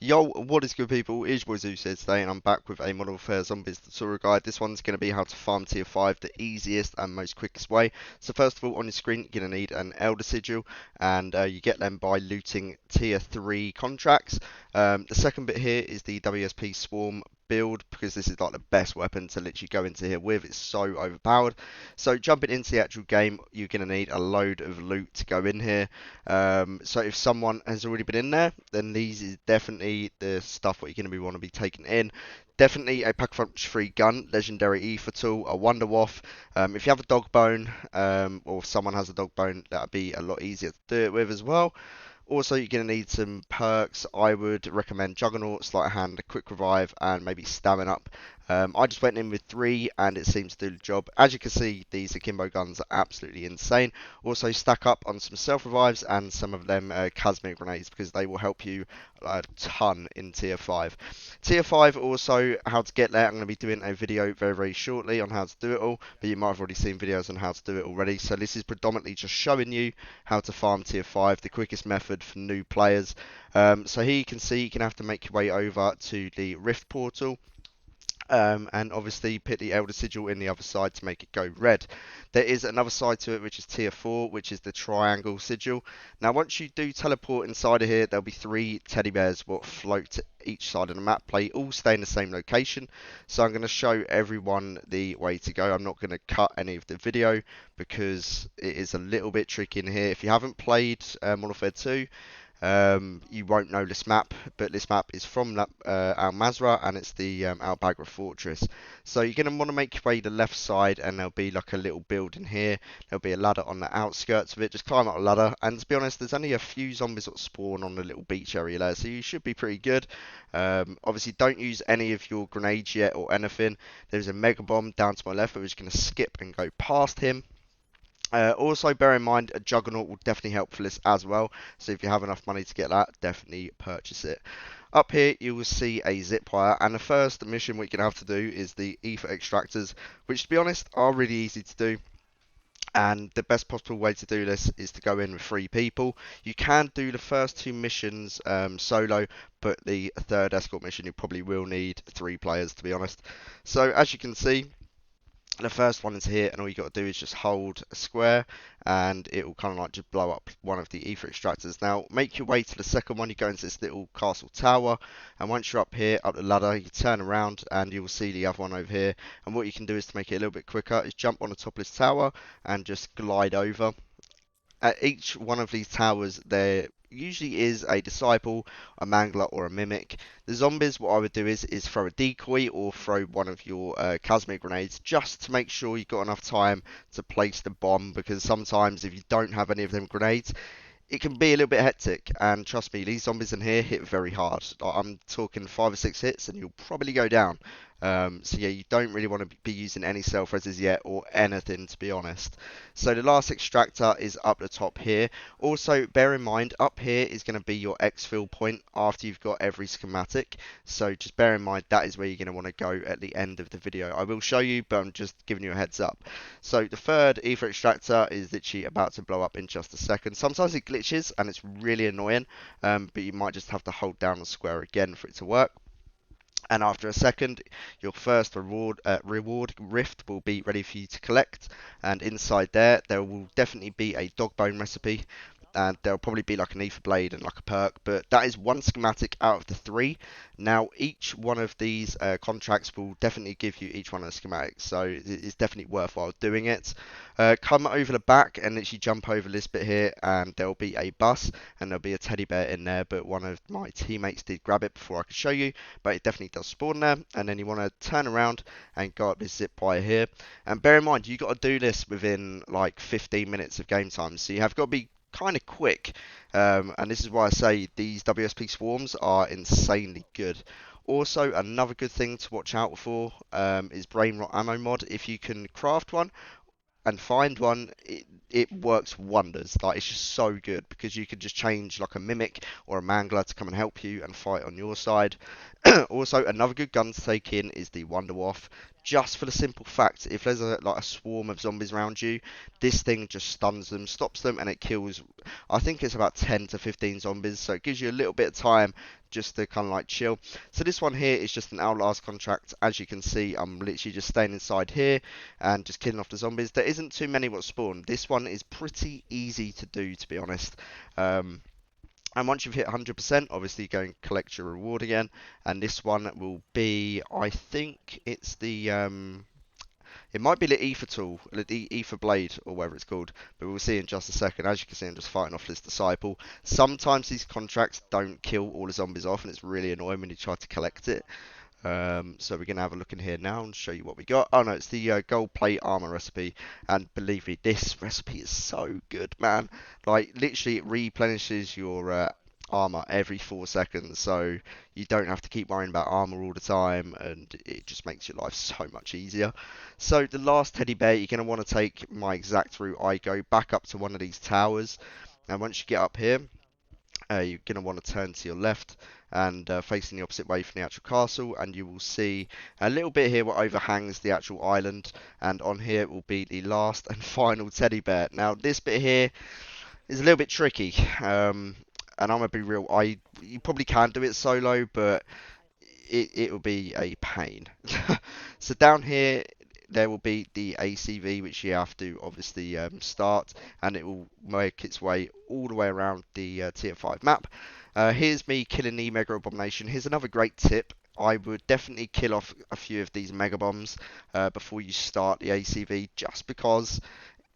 Yo, what is good people? It's your boy Zeus here today and I'm back with a Modern Warfare Zombies tutorial guide. This one's going to be how to farm tier 5 the easiest and most quickest way. So first of all on your screen you're going to need an Elder Sigil and you get them by looting tier 3 contracts. The second bit here is the WSP Swarm build because this is like the best weapon to literally go into here with. It's so overpowered. So jumping into the actual game you're going to need a load of loot to go in here. So if someone has already been in there, then these is definitely the stuff what you're going to want to be taking in. Definitely a pack punch free gun, legendary Aether tool, a wonder waff. If you have a dog bone, or if someone has a dog bone, that'd be a lot easier to do it with as well. Also, you're going to need some perks. I would recommend Juggernaut, Sleight of Hand, a Quick Revive, and maybe Stamina up. I just went in with 3 and it seems to do the job. As you can see, these Akimbo guns are absolutely insane. Also, stack up on some self revives and some of them Casimir grenades because they will help you a ton in tier 5. Tier 5 also, how to get there. I'm going to be doing a video very shortly on how to do it all, but you might have already seen videos on how to do it already. So this is predominantly just showing you how to farm tier 5, the quickest method for new players. So here you can see you're going to have to make your way over to the Rift portal. And obviously put the Elder Sigil in the other side to make it go red. There is another side to it which is tier 4, which is the Triangle Sigil. Now once you do teleport inside of here, there'll be 3 teddy bears what float to each side of the map. They all stay in the same location. So I'm going to show everyone the way to go. I'm not going to cut any of the video because it is a little bit tricky in here. If you haven't played Modern Warfare 2, you won't know this map, but this map is from Al Mazrah and it's the Al Bagra Fortress. So you're going to want to make your way to the left side and there'll be like a little building here. There'll be a ladder on the outskirts of it. Just climb up a ladder and to be honest, there's only a few zombies that spawn on the little beach area there, so you should be pretty good. Obviously don't use any of your grenades yet or anything. There's a mega bomb down to my left, but we're just going to skip and go past him. Also, bear in mind, a Juggernaut will definitely help for this as well. So if you have enough money to get that, definitely purchase it. Up here, you will see a zip wire, and the first mission we're going to have to do is the Aether extractors, which, to be honest, are really easy to do. And the best possible way to do this is to go in with 3 people. You can do the first 2 missions solo, but the third escort mission you probably will need 3 players, to be honest. So as you can see, the first one is here and all you got to do is just hold a square and it will kind of like just blow up one of the Aether extractors. Now make your way to the second one. You go into this little castle tower and once you're up here up the ladder you turn around and you will see the other one over here, and what you can do is to make it a little bit quicker is jump on the top of this tower and just glide over. At each one of these towers there usually is a disciple, a mangler or a mimic. The zombies, what I would do is throw a decoy or throw one of your Casimir grenades just to make sure you've got enough time to place the bomb, because sometimes if you don't have any of them grenades it can be a little bit hectic, and trust me, these zombies in here hit very hard. I'm talking 5 or 6 hits and you'll probably go down. So yeah, you don't really want to be using any self-reses yet or anything, to be honest. So the last extractor is up the top here. Also bear in mind up here is going to be your exfil point after you've got every schematic, so just bear in mind that is where you're going to want to go at the end of the video. I will show you, but I'm just giving you a heads up. So the third Aether extractor is literally about to blow up in just a second. Sometimes it glitches and it's really annoying, but you might just have to hold down the square again for it to work. And after a second, your first reward rift will be ready for you to collect. And inside there will definitely be a dog bone recipe. And there'll probably be like an Aether blade and like a perk, but that is 1 schematic out of the 3. Now each one of these contracts will definitely give you each one of the schematics, so it's definitely worthwhile doing it. Come over the back and literally jump over this bit here and there'll be a bus and there'll be a teddy bear in there, but one of my teammates did grab it before I could show you, but it definitely does spawn there. And then you want to turn around and go up this zip wire here, and bear in mind you got to do this within like 15 minutes of game time, so you have got to be kind of quick, and this is why I say these WSP swarms are insanely good. Also, another good thing to watch out for is brain rot ammo mod. If you can craft one and find one, it works wonders. Like, it's just so good because you can just change like a mimic or a mangler to come and help you and fight on your side. Also, another good gun to take in is the wonder waff. just for the simple fact, if there's like a swarm of zombies around you, this thing just stuns them, stops them, and it kills, I think it's about 10 to 15 zombies, so it gives you a little bit of time just to kind of like chill. So this one here is just an Outlast contract. As you can see, I'm literally just staying inside here and just killing off the zombies. There isn't too many what spawn. This one is pretty easy to do, to be honest. And once you've hit 100%, obviously go and collect your reward again. And this one will be, I think it's the, it might be the Aether tool, the Aether blade, or whatever it's called. But we'll see in just a second. As you can see, I'm just fighting off this disciple. Sometimes these contracts don't kill all the zombies off, and it's really annoying when you try to collect it. So we're going to have a look in here now and show you what we got. Oh no, it's the gold plate armor recipe, and believe me, this recipe is so good, man. Like, literally it replenishes your armor every 4 seconds, so you don't have to keep worrying about armor all the time, and it just makes your life so much easier. So the last teddy bear, you're going to want to take my exact route I go, back up to one of these towers, and once you get up here, you're going to want to turn to your left and facing the opposite way from the actual castle, and you will see a little bit here what overhangs the actual island, and on here will be the last and final teddy bear. Now this bit here is a little bit tricky, and I'm going to be real, you probably can do it solo, but it will be a pain. So down here there will be the ACV, which you have to obviously start, and it will make its way all the way around the tier 5 map. Here's me killing the Mega Abomination. Here's another great tip. I would definitely kill off a few of these Mega Bombs before you start the ACV, just because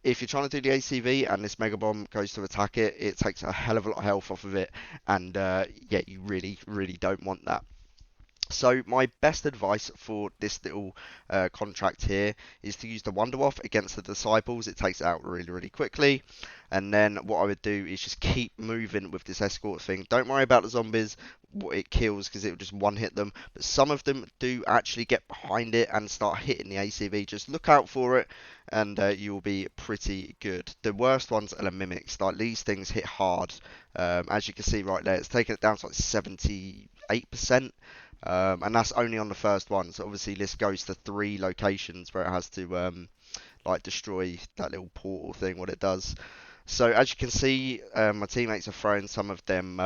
if you're trying to do the ACV and this Mega Bomb goes to attack it, it takes a hell of a lot of health off of it, and yeah, you really, really don't want that. So my best advice for this little contract here is to use the Wonder Waff against the Disciples. It takes it out really, really quickly. And then what I would do is just keep moving with this Escort thing. Don't worry about the zombies, what it kills, because it will just one-hit them. But some of them do actually get behind it and start hitting the ACV. Just look out for it, and you will be pretty good. The worst ones are the Mimics. Like, these things hit hard. As you can see right there, it's taken it down to like 78%. And that's only on the first one. So obviously this goes to 3 locations where it has to like destroy that little portal thing, what it does. So as you can see, my teammates are throwing some of them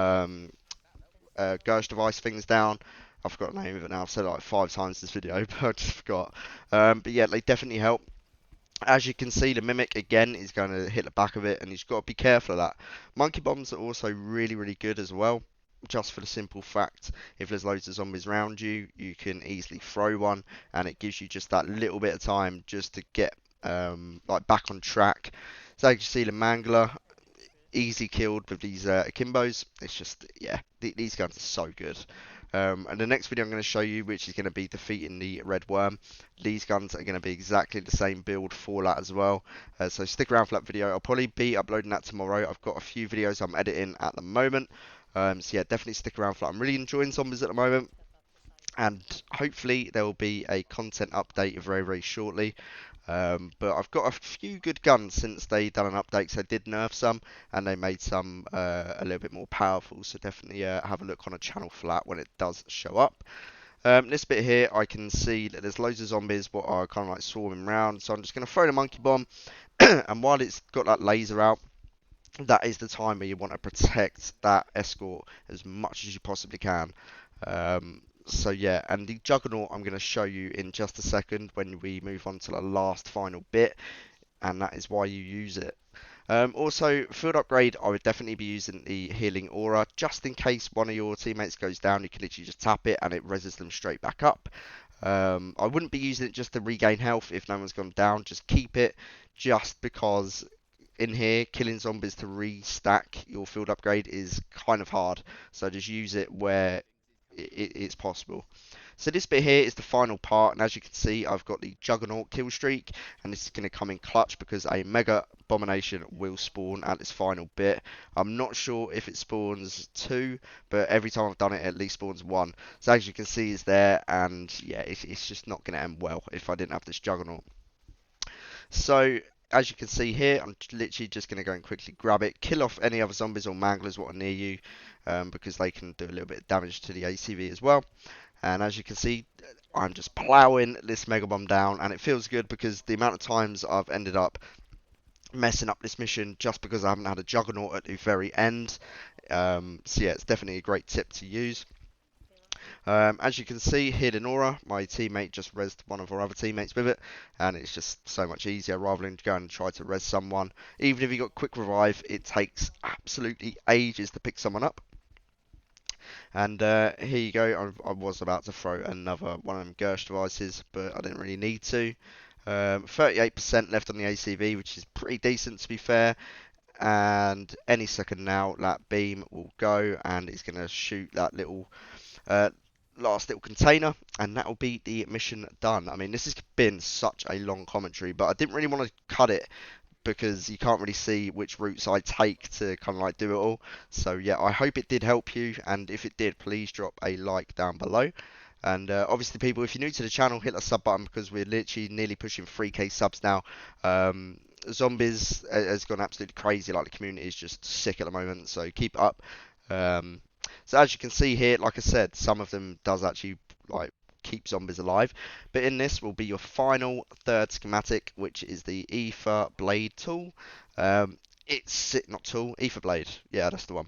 Gersh device things down. I forgot the name of it now. I've said it like 5 times this video, but I just forgot. But yeah, they definitely help. As you can see, the Mimic again is going to hit the back of it, and you've got to be careful of that. Monkey bombs are also really, really good as well. Just for the simple fact, if there's loads of zombies around you, you can easily throw one, and it gives you just that little bit of time just to get like back on track. So as you see, the Mangler easy killed with these akimbos. It's just, yeah, these guns are so good. And the next video I'm going to show you, which is going to be defeating the Red Worm. These guns are going to be exactly the same build for that as well. So stick around for that video. I'll probably be uploading that tomorrow. I've got a few videos I'm editing at the moment. So yeah, definitely stick around for that. I'm really enjoying zombies at the moment, and hopefully there will be a content update very, very shortly. But I've got a few good guns since they done an update. So they did nerf some, and they made some a little bit more powerful. So definitely have a look on a channel for that when it does show up. This bit here, I can see that there's loads of zombies what are kind of like swarming around. So I'm just going to throw the monkey bomb, and while it's got that laser out, that is the time where you want to protect that Escort as much as you possibly can. So yeah, and the Juggernaut I'm going to show you in just a second when we move on to the last final bit, and that is why you use it. Also, field upgrade, I would definitely be using the Healing Aura, just in case one of your teammates goes down. You can literally just tap it and it reses them straight back up. I wouldn't be using it just to regain health if no one's gone down. Just keep it, just because in here, killing zombies to restack your field upgrade is kind of hard. So just use it where it's possible. So this bit here is the final part, and as you can see, I've got the Juggernaut kill streak, and this is going to come in clutch because a Mega Abomination will spawn at this final bit. I'm not sure if it spawns 2, but every time I've done it, it at least spawns 1. So as you can see, it's there, and yeah, it's just not going to end well if I didn't have this Juggernaut. So as you can see here, I'm literally just going to go and quickly grab it, kill off any other zombies or manglers what are near you, because they can do a little bit of damage to the ACV as well. And as you can see, I'm just ploughing this Mega Bomb down, and it feels good because the amount of times I've ended up messing up this mission just because I haven't had a Juggernaut at the very end. So yeah, it's definitely a great tip to use. As you can see, Hidden Aura, my teammate just rezzed one of our other teammates with it, and it's just so much easier rather than going and try to res someone. Even if you got quick revive, it takes absolutely ages to pick someone up. And here you go, I was about to throw another one of them Gersh devices, but I didn't really need to. 38% left on the ACV, which is pretty decent to be fair. And any second now, that beam will go, and it's going to shoot that little last little container, and that will be the mission done. I mean, this has been such a long commentary, but I didn't really want to cut it because you can't really see which routes I take to kind of like do it all. So yeah, I hope it did help you, and if it did, please drop a like down below. And obviously, people, if you're new to the channel, hit that sub button because we're literally nearly pushing 3k subs now. Zombies has gone absolutely crazy. Like, the community is just sick at the moment, so keep it up. So as you can see here, like I said, some of them does actually like keep zombies alive. But in this will be your final third schematic, which is the Aether blade tool. It's not tool, Aether blade. Yeah, that's the one.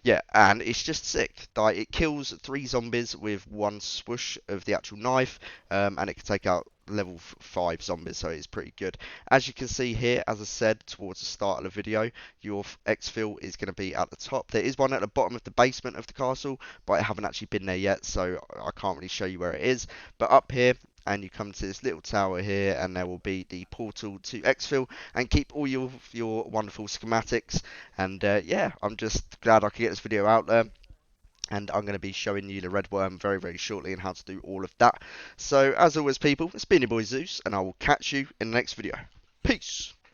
Yeah, and it's just sick. Like, it kills 3 zombies with one swoosh of the actual knife, and it can take out level 5 zombies, so it's pretty good. As you can see here, as I said towards the start of the video, your exfil is going to be at the top. There is one at the bottom of the basement of the castle, but I haven't actually been there yet, so I can't really show you where it is. But up here, and you come to this little tower here, and there will be the portal to exfil, and keep all your wonderful schematics. And yeah, I'm just glad I could get this video out there, and I'm going to be showing you the red worm very, very shortly and how to do all of that. So as always, people, it's been your boy Zeus, and I will catch you in the next video. Peace.